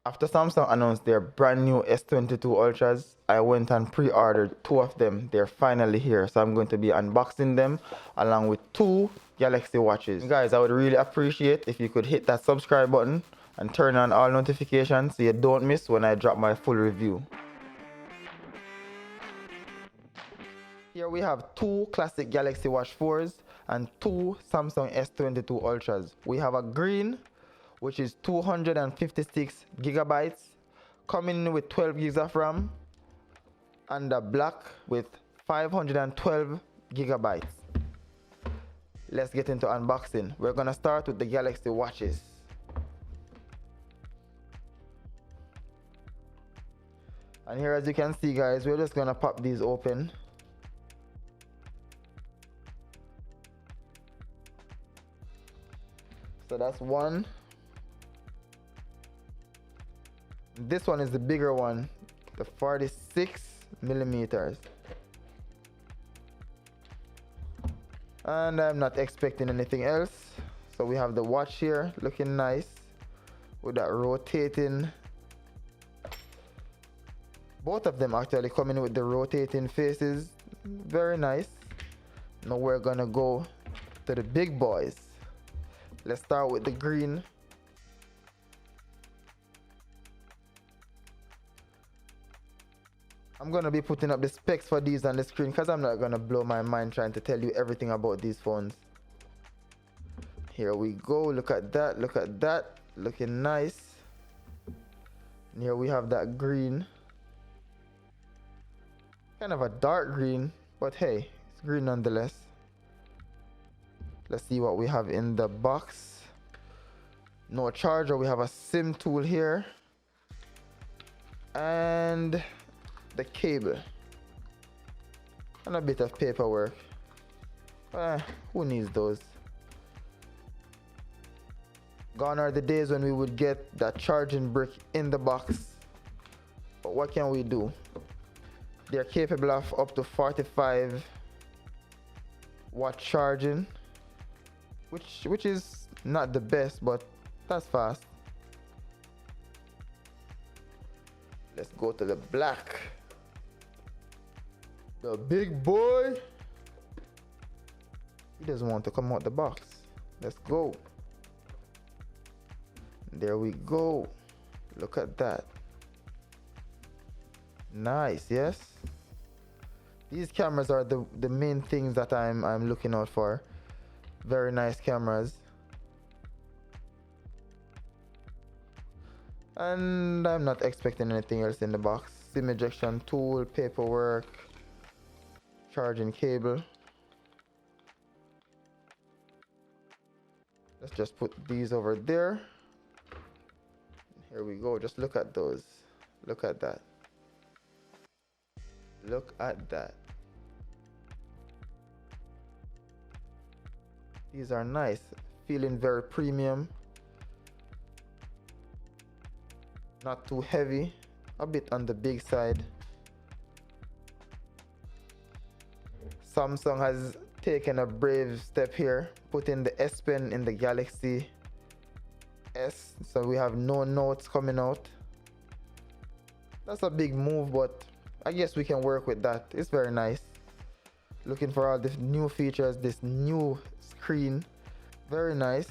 After Samsung announced their brand new S22 Ultras, I went and pre-ordered two of them. They're finally here, so I'm going to be unboxing them along with two Galaxy Watches. Guys, I would really appreciate if you could hit that subscribe button and turn on all notifications so you don't miss when I drop my full review. Here we have two classic Galaxy Watch 4s and two Samsung S22 Ultras. We have a green, which is 256 gigabytes, coming with 12 gigs of RAM, and a black with 512 gigabytes. Let's get into unboxing. We're gonna start with the Galaxy Watches. And here, as you can see, guys, we're just gonna pop these open. So that's one. This one is the bigger one, the 46 millimeters. And I'm not expecting anything else. So we have the watch here looking nice with that rotating. Both of them actually coming with the rotating faces. Very nice. Now we're gonna go to the big boys. Let's start with the green. I'm gonna be putting up the specs for these on the screen because I'm not gonna blow my mind trying to tell you everything about these phones. Here we go. Look at that. Look at that. Looking nice. And here we have that green. Kind of a dark green, but hey, it's green nonetheless. Let's see what we have in the box. No charger. We have a SIM tool here. And the cable. And a bit of paperwork. Who needs those? Gone are the days when we would get that charging brick in the box. But what can we do? They're capable of up to 45 watt charging. Which is not the best, but that's fast. Let's go to the black. The big boy. He doesn't want to come out the box. Let's go. There we go. Look at that. Nice, yes. These cameras are the main things that I'm looking out for. Very nice cameras. And I'm not expecting anything else in the box. SIM ejection tool, paperwork, charging cable. Let's just put these over there. Here we go. Just look at those. Look at that. Look at that. These are nice. Feeling very premium. Not too heavy. A bit on the big side. Samsung has taken a brave step here, putting the S Pen in the Galaxy S. So we have no notes coming out. That's a big move, but I guess we can work with that. It's very nice. Looking for all the new features, this new screen. Very nice.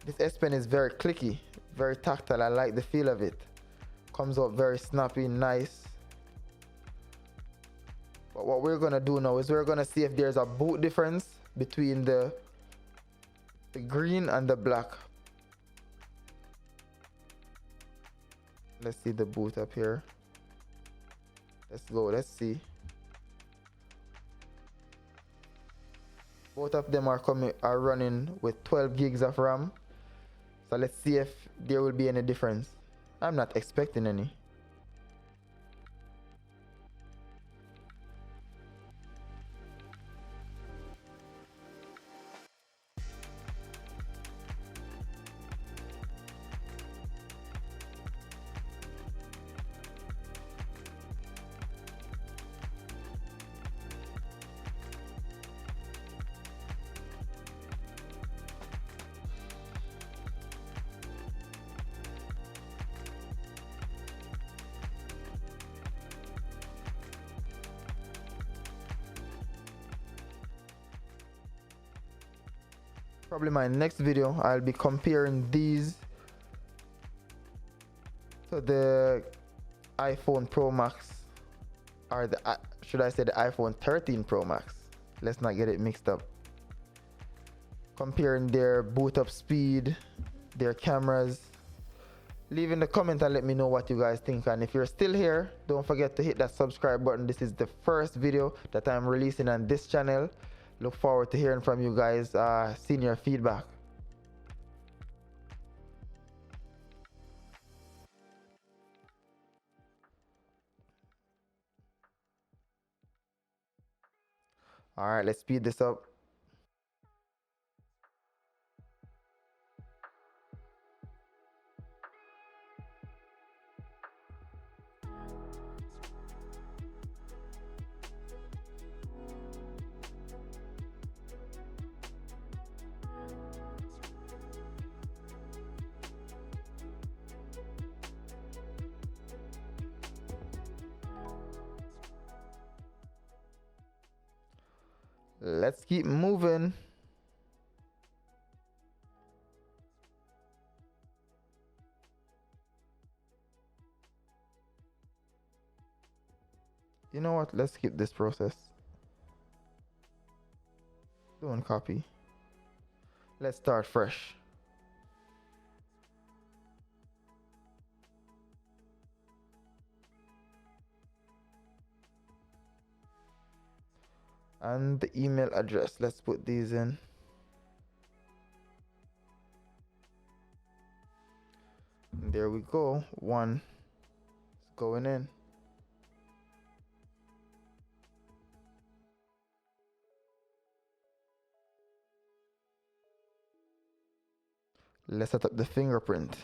This S Pen is very clicky, very tactile. I like the feel of it. Comes out very snappy, nice. But what we're gonna do now is we're gonna see if there's a boot difference between the green and the black. Let's see the boot up here. Let's go. Let's see. Both of them are running with 12 gigs of RAM. So let's see if there will be any difference. I'm not expecting any. probably my next video, I'll be comparing these to the iPhone Pro Max, or the should I say the iPhone 13 Pro Max. Let's not get it mixed up. Comparing their boot up speed, their cameras. Leave in the comment and let me know what you guys think. And if you're still here, don't forget to hit that subscribe button. This is the first video that I'm releasing on this channel. Look forward to hearing from you guys, seeing your feedback. All right, let's speed this up. Let's keep moving. You know what? Let's skip this process. Don't copy. Let's start fresh. And the email address, let's put these in. And there we go. One is going in. Let's set up the fingerprint.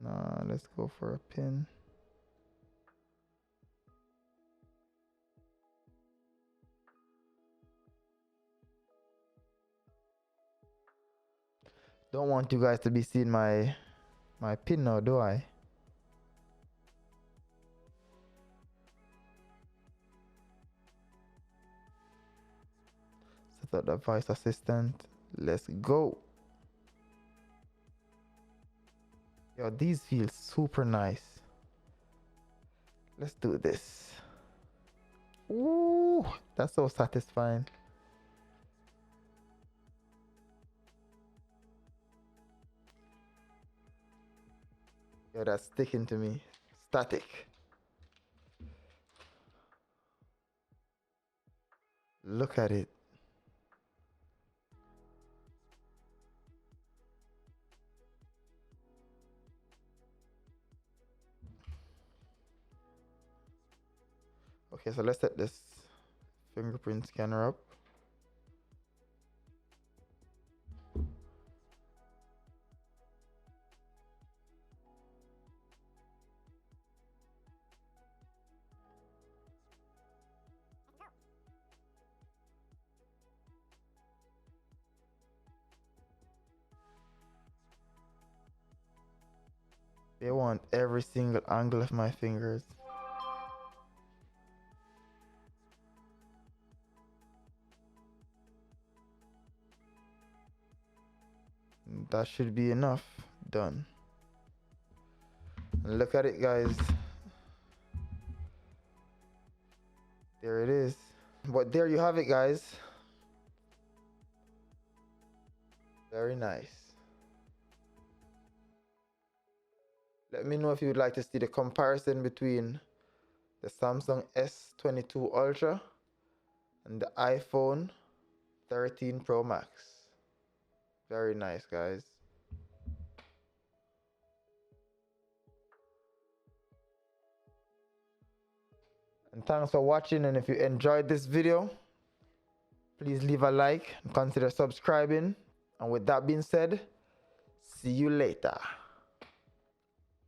Nah, let's go for a pin. Don't want you guys to be seeing my pin now, do I? Set up the voice assistant. Let's go. Yo, these feel super nice. Let's do this. Ooh, that's so satisfying. Yo, that's sticking to me. Static. Look at it. Okay, so let's set this fingerprint scanner up. They want every single angle of my fingers. That should be enough. Done. And look at it, guys. There it is. But there you have it, guys. Very nice. Let me know if you would like to see the comparison between the Samsung S22 Ultra and the iPhone 13 Pro Max. Very nice, guys. And thanks for watching, and if you enjoyed this video, please leave a like and consider subscribing. And with that being said, see you later.